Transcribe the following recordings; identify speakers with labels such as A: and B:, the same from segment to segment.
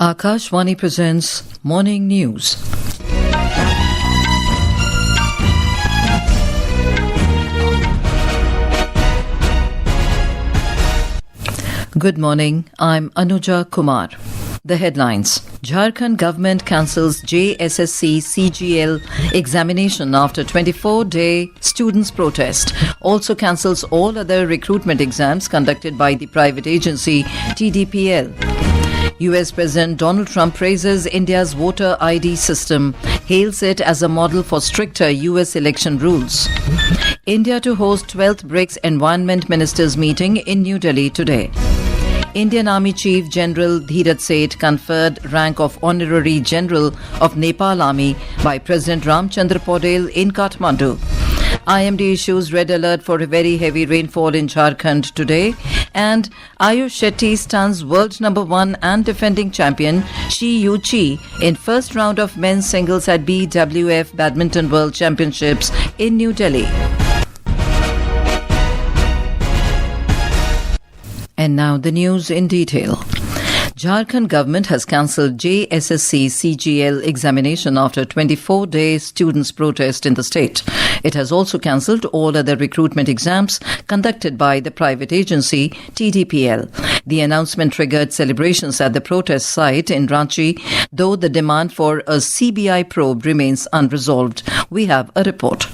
A: Akashvani presents Morning News. Good morning, I'm Anuja Kumar. The headlines. Jharkhand government cancels JSSC-CGL examination after 24-day students' protest. Also cancels all other recruitment exams conducted by the private agency TDPL. US President Donald Trump praises India's voter ID system, hails it as a model for stricter US election rules. India to host 12th BRICS Environment Ministers Meeting in New Delhi today. Indian Army Chief General Dhiraj conferred rank of Honorary General of Nepal Army by President Ramchandra Paudel in Kathmandu. IMD issues red alert for a very heavy rainfall in Jharkhand today. And Ayush Shetty stuns world number 1 and defending champion Shi Yu Qi in first round of men's singles at BWF Badminton World Championships in New Delhi. And now the news in detail. Jharkhand government has cancelled JSSC-CGL examination after 24-day students' protest in the state. It has also cancelled all other recruitment exams conducted by the private agency TDPL. The announcement triggered celebrations at the protest site in Ranchi, though the demand for a CBI probe remains unresolved. We have a report.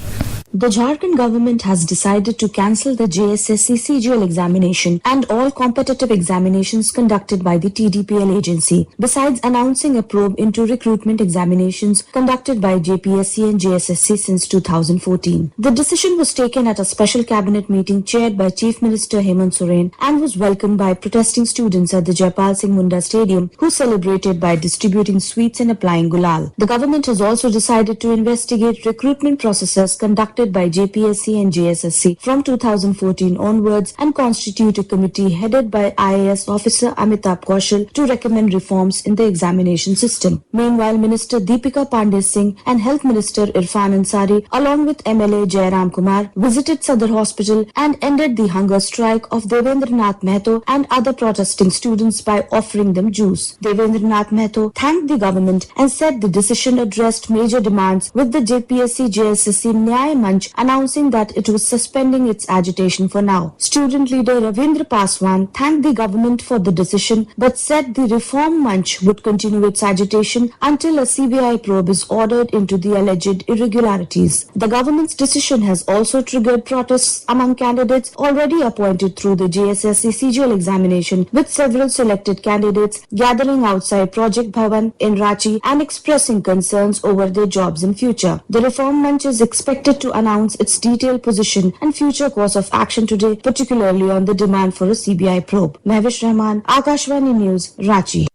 B: The Jharkhand government has decided to cancel the JSSC-CGL examination and all competitive examinations conducted by the TDPL agency, besides announcing a probe into recruitment examinations conducted by JPSC and JSSC since 2014. The decision was taken at a special cabinet meeting chaired by Chief Minister Hemant Soren and was welcomed by protesting students at the Jaipal Singh Munda Stadium, who celebrated by distributing sweets and applying gulal. The government has also decided to investigate recruitment processes conducted by JPSC and JSSC from 2014 onwards and constitute a committee headed by IAS officer Amitabh Kaushal to recommend reforms in the examination system. Meanwhile, Minister Deepika Pandey Singh and Health Minister Irfan Ansari, along with MLA Jairam Kumar, visited Sadar Hospital and ended the hunger strike of Devendranath Mehto and other protesting students by offering them juice. Devendranath Mehto thanked the government and said the decision addressed major demands, with the JPSC-JSSC Nyay Manch announcing that it was suspending its agitation for now. Student leader Ravindra Paswan thanked the government for the decision but said the Reform Manch would continue its agitation until a CBI probe is ordered into the alleged irregularities. The government's decision has also triggered protests among candidates already appointed through the JSSC-CGL examination, with several selected candidates gathering outside Project Bhavan in Ranchi and expressing concerns over their jobs in future. The Reform Manch is expected to announce its detailed position and future course of action today, particularly on the demand for a CBI probe. Mahvish Rahman, Akashvani News, Ranchi.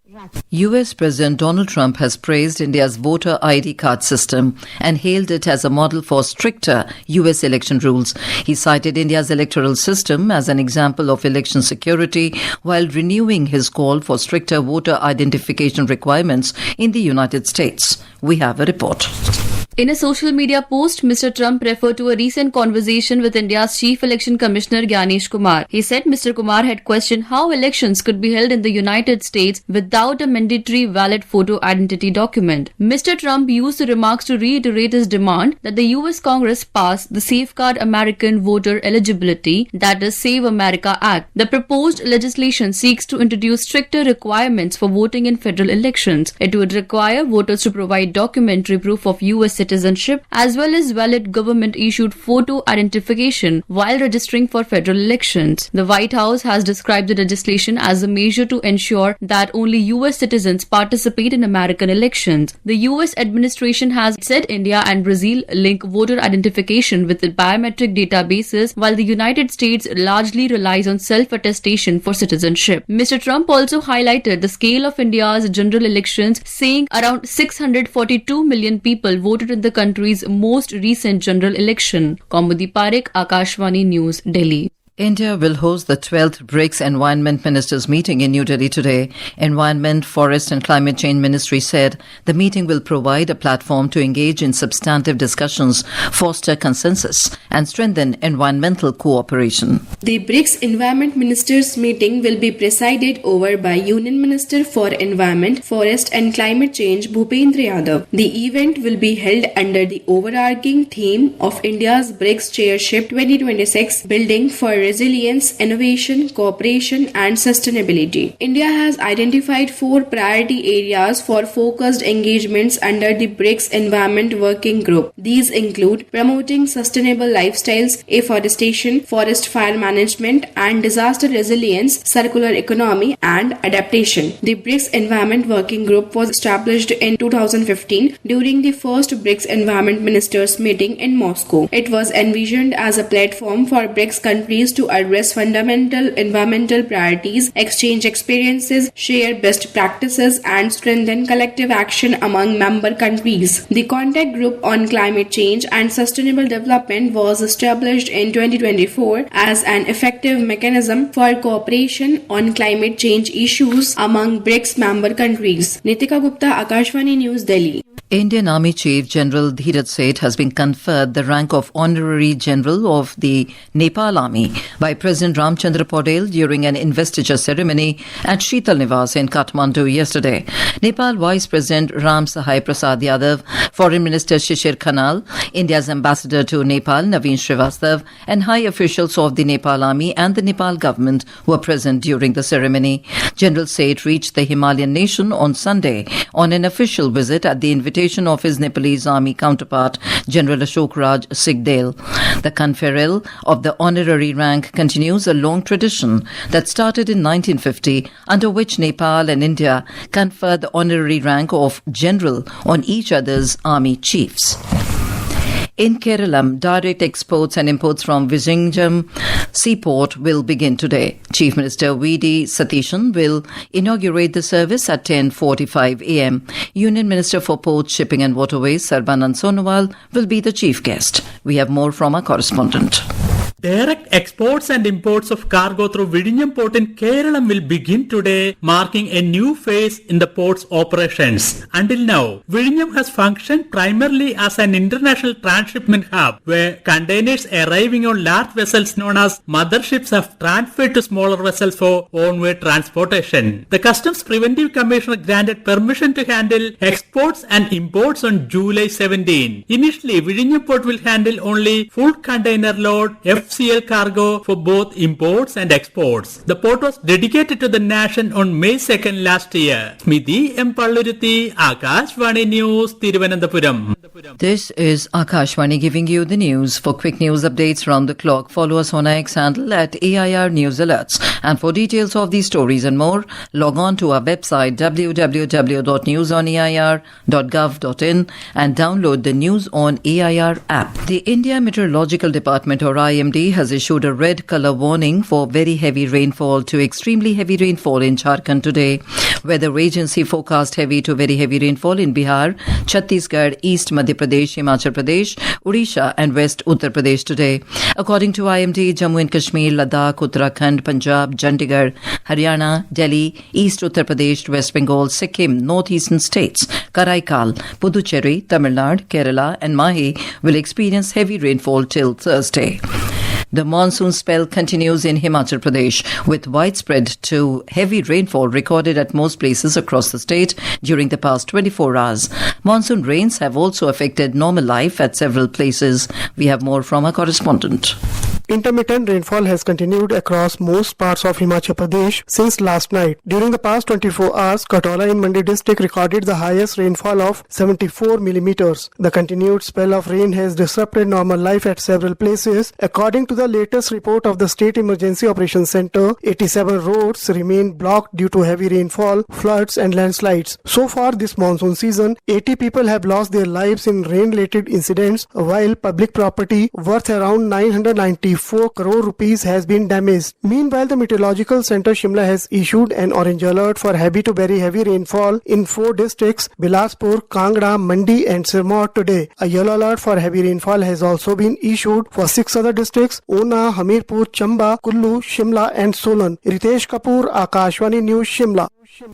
A: US President Donald Trump has praised India's voter ID card system and hailed it as a model for stricter US election rules. He cited India's electoral system as an example of election security while renewing his call for stricter voter identification requirements in the United States. We have a report.
C: In a social media post, Mr. Trump referred to a recent conversation with India's Chief Election Commissioner Gyanesh Kumar. He said Mr. Kumar had questioned how elections could be held in the United States without a mandatory valid photo identity document. Mr. Trump used the remarks to reiterate his demand that the US Congress pass the Safeguard American Voter Eligibility, that is Save America Act. The proposed legislation seeks to introduce stricter requirements for voting in federal elections. It would require voters to provide documentary proof of US citizenship as well as valid government-issued photo identification while registering for federal elections. The White House has described the legislation as a measure to ensure that only US citizens participate in American elections. The US administration has said India and Brazil link voter identification with the biometric databases, while the United States largely relies on self-attestation for citizenship. Mr. Trump also highlighted the scale of India's general elections, saying around 642 million people voted in the country's most recent general election. Kaumudi Parekh, Akashvani News, Delhi.
A: India will host the 12th BRICS Environment Ministers Meeting in New Delhi today. Environment, Forest and Climate Change Ministry said the meeting will provide a platform to engage in substantive discussions, foster consensus and strengthen environmental cooperation.
D: The BRICS Environment Ministers Meeting will be presided over by Union Minister for Environment, Forest and Climate Change Bhupendra Yadav. The event will be held under the overarching theme of India's BRICS Chairship 2026, Building for Resilience, Innovation, Cooperation and Sustainability. India has identified 4 priority areas for focused engagements under the BRICS Environment Working Group. These include promoting sustainable lifestyles, afforestation, forest fire management and disaster resilience, circular economy and adaptation. The BRICS Environment Working Group was established in 2015 during the first BRICS Environment Ministers meeting in Moscow. It was envisioned as a platform for BRICS countries to address fundamental environmental priorities, exchange experiences, share best practices and strengthen collective action among member countries. The Contact Group on Climate Change and Sustainable Development was established in 2024 as an effective mechanism for cooperation on climate change issues among BRICS member countries. Nitika Gupta, Akashvani News, Delhi.
A: Indian Army Chief General Dhiraj Seth has been conferred the rank of Honorary General of the Nepal Army by President Ramchandra Paudel during an investiture ceremony at Sheetal Niwas in Kathmandu yesterday. Nepal Vice President Ram Sahai Prasad Yadav, Foreign Minister Shishir Khanal, India's Ambassador to Nepal Naveen Srivastav and high officials of the Nepal Army and the Nepal government were present during the ceremony. General Seth reached the Himalayan nation on Sunday on an official visit at the invitation of his Nepalese army counterpart, General Ashok Raj Sigdel. The conferral of the honorary rank continues a long tradition that started in 1950, under which Nepal and India conferred the honorary rank of general on each other's army chiefs. In Kerala, direct exports and imports from Vizhinjam seaport will begin today. Chief Minister V.D. Satishan will inaugurate the service at 10:45 a.m. Union Minister for Ports, Shipping and Waterways, Sarbanand Sonowal, will be the chief guest. We have more from our correspondent.
E: Direct exports and imports of cargo through Vizhinjam port in Kerala will begin today, marking a new phase in the port's operations. Until now, Vizhinjam has functioned primarily as an international transshipment hub, where containers arriving on large vessels known as motherships have transferred to smaller vessels for on-way transportation. The Customs Preventive Commissioner granted permission to handle exports and imports on July 17. Initially, Vizhinjam port will handle only full container load FCL cargo for both imports and exports. The port was dedicated to the nation on May 2nd last year. Smiti M. Palluruthi, Akashvani News, Thiruvananthapuram.
A: This is Akashvani giving you the news. For quick news updates round the clock, follow us on our X handle at AIR News Alerts. And for details of these stories and more, log on to our website www.newsonair.gov.in and download the News on AIR app. The India Meteorological Department, or IMD, has issued a red colour warning for very heavy rainfall to extremely heavy rainfall in Jharkhand today. Weather agency forecast heavy to very heavy rainfall in Bihar, Chhattisgarh, East Madhya Pradesh, Himachal Pradesh, Odisha and West Uttar Pradesh today. According to IMD, Jammu and Kashmir, Ladakh, Uttarakhand, Punjab, Chandigarh, Haryana, Delhi, East Uttar Pradesh, West Bengal, Sikkim, northeastern states, Karaikal, Puducherry, Tamil Nadu, Kerala and Mahi will experience heavy rainfall till Thursday. The monsoon spell continues in Himachal Pradesh, with widespread to heavy rainfall recorded at most places across the state during the past 24 hours. Monsoon rains have also affected normal life at several places. We have more from our correspondent.
F: Intermittent rainfall has continued across most parts of Himachal Pradesh since last night. During the past 24 hours, Katola in Mandi district recorded the highest rainfall of 74 millimeters. The continued spell of rain has disrupted normal life at several places. According to the latest report of the State Emergency Operations Center, 87 roads remain blocked due to heavy rainfall, floods and landslides. So far this monsoon season, 80 people have lost their lives in rain-related incidents, while public property worth around 990 34 crore rupees has been damaged. Meanwhile, the Meteorological Centre Shimla has issued an orange alert for heavy to very heavy rainfall in 4 districts, Bilaspur, Kangra, Mandi and Sirmaur today. A yellow alert for heavy rainfall has also been issued for 6 other districts, Una, Hamirpur, Chamba, Kullu, Shimla and Solan. Ritesh Kapoor, Akashvani News, Shimla.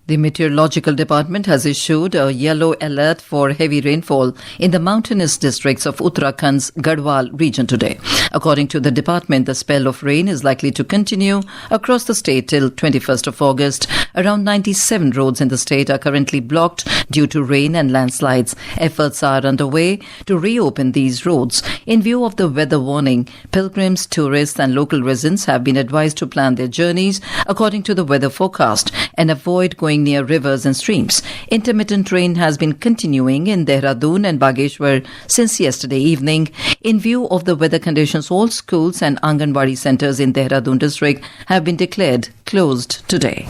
A: The Meteorological Department has issued a yellow alert for heavy rainfall in the mountainous districts of Uttarakhand's Garhwal region today. According to the department, the spell of rain is likely to continue across the state till 21st of August. Around 97 roads in the state are currently blocked due to rain and landslides. Efforts are underway to reopen these roads. In view of the weather warning, pilgrims, tourists and local residents have been advised to plan their journeys according to the weather forecast and avoid going near rivers and streams. Intermittent rain has been continuing in Dehradun and Bageshwar since yesterday evening. In view of the weather conditions, all schools and Anganwadi centres in Dehradun district have been declared closed today.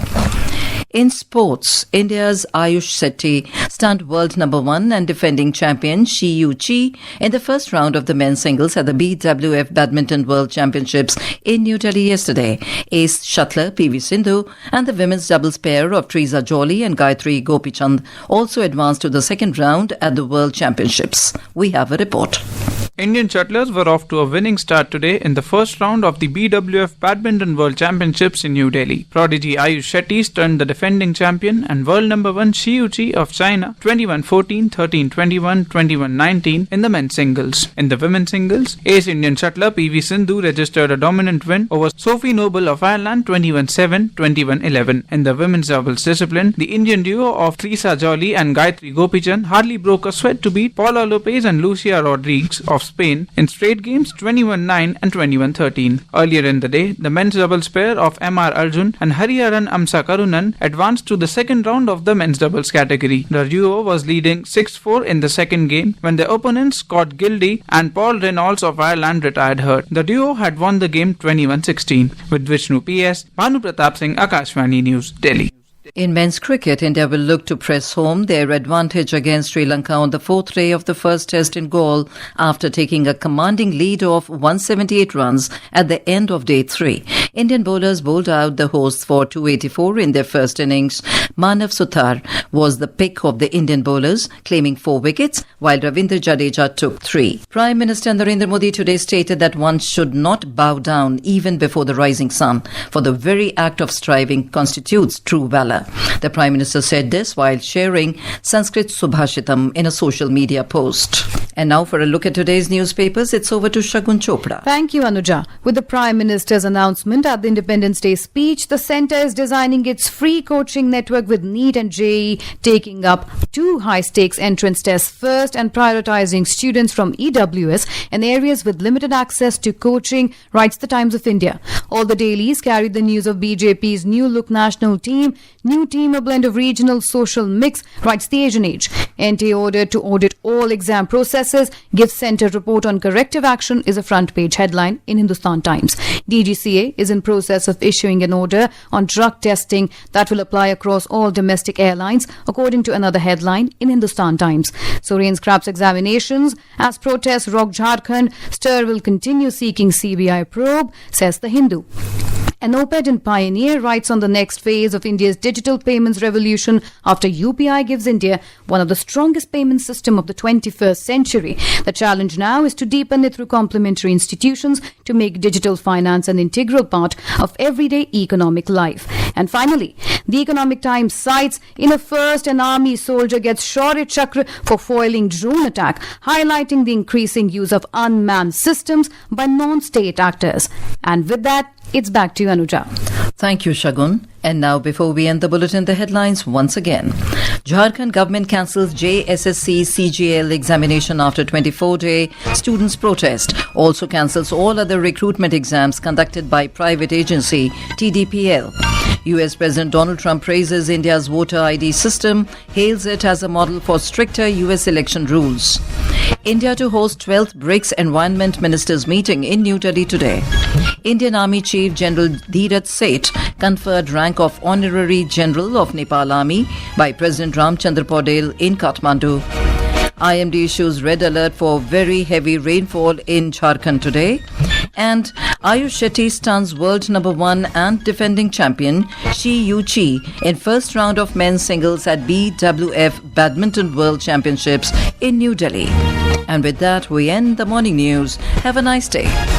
A: In sports, India's Ayush Shetty stunned world number 1 and defending champion Shi Yu Qi in the first round of the men's singles at the BWF Badminton World Championships in New Delhi yesterday. Ace shuttler PV Sindhu and the women's doubles pair of Teresa Jolly and Gayatri Gopichand also advanced to the second round at the World Championships. We have a report.
G: Indian shuttlers were off to a winning start today in the first round of the BWF Badminton World Championships in New Delhi. Prodigy Ayush Shetty stunned the defending champion and world number 1 Shi Yu Qi of China 21-14, 13-21, 21-19 in the men's singles. In the women's singles, ace Indian shuttler PV Sindhu registered a dominant win over Sophie Noble of Ireland 21-7, 21-11. In the women's doubles discipline, the Indian duo of Teresa Jolly and Gayatri Gopichand hardly broke a sweat to beat Paula Lopez and Lucia Rodriguez of Spain in straight games 21-9 and 21-13. Earlier in the day, the men's doubles pair of M.R. Arjun and Hariharan Amsa Karunan advanced to the second round of the men's doubles category. The duo was leading 6-4 in the second game when their opponents Scott Gildy and Paul Reynolds of Ireland retired hurt. The duo had won the game 21-16. With Vishnu P.S., Bhanu Pratap Singh, Akashvani News, Delhi.
A: In men's cricket, India will look to press home their advantage against Sri Lanka on the fourth day of the first test in Galle after taking a commanding lead of 178 runs at the end of day 3. Indian bowlers bowled out the hosts for 284 in their first innings. Manav Suthar was the pick of the Indian bowlers, claiming 4 wickets, while Ravindra Jadeja took 3. Prime Minister Narendra Modi today stated that one should not bow down even before the rising sun, for the very act of striving constitutes true valour. The Prime Minister said this while sharing Sanskrit Subhashitam in a social media post. And now for a look at today's newspapers, it's over to Shagun Chopra.
H: Thank you, Anuja. With the Prime Minister's announcement at the Independence Day speech, the centre is designing its free coaching network with NEET and JEE, taking up 2 high-stakes entrance tests first and prioritising students from EWS and areas with limited access to coaching, writes the Times of India. All the dailies carried the news of BJP's new look national team, new team, a blend of regional social mix, writes the Asian Age. NTA ordered to audit all exam processes, gives centre report on corrective action is a front page headline in Hindustan Times. DGCA is in process of issuing an order on drug testing that will apply across all domestic airlines, according to another headline in Hindustan Times. Soren scraps examinations as protests rock Jharkhand. Stir will continue seeking CBI probe, says the Hindu. An op-ed in Pioneer writes on the next phase of India's digital payments revolution after UPI gives India one of the strongest payment systems of the 21st century. The challenge now is to deepen it through complementary institutions to make digital finance an integral part of everyday economic life. And finally, the Economic Times cites in a first an army soldier gets Shaurya Chakra for foiling drone attack, highlighting the increasing use of unmanned systems by non-state actors. And with that, it's back to you, Anuja.
A: Thank you, Shagun. And now, before we end the bulletin, the headlines once again. Jharkhand government cancels JSSC-CGL examination after 24-day students' protest. Also cancels all other recruitment exams conducted by private agency TDPL. US President Donald Trump praises India's voter ID system, hails it as a model for stricter US election rules. India to host 12th BRICS Environment Ministers Meeting in New Delhi today. Indian Army Chief General Dhiraj Seth conferred rank of Honorary General of Nepal Army by President Ramchandra Paudel in Kathmandu. IMD issues red alert for very heavy rainfall in Jharkhand today. And Ayush Shetty stuns world number 1 and defending champion Shi Yu Qi in first round of men's singles at BWF Badminton World Championships in New Delhi. And with that, we end the morning news. Have a nice day.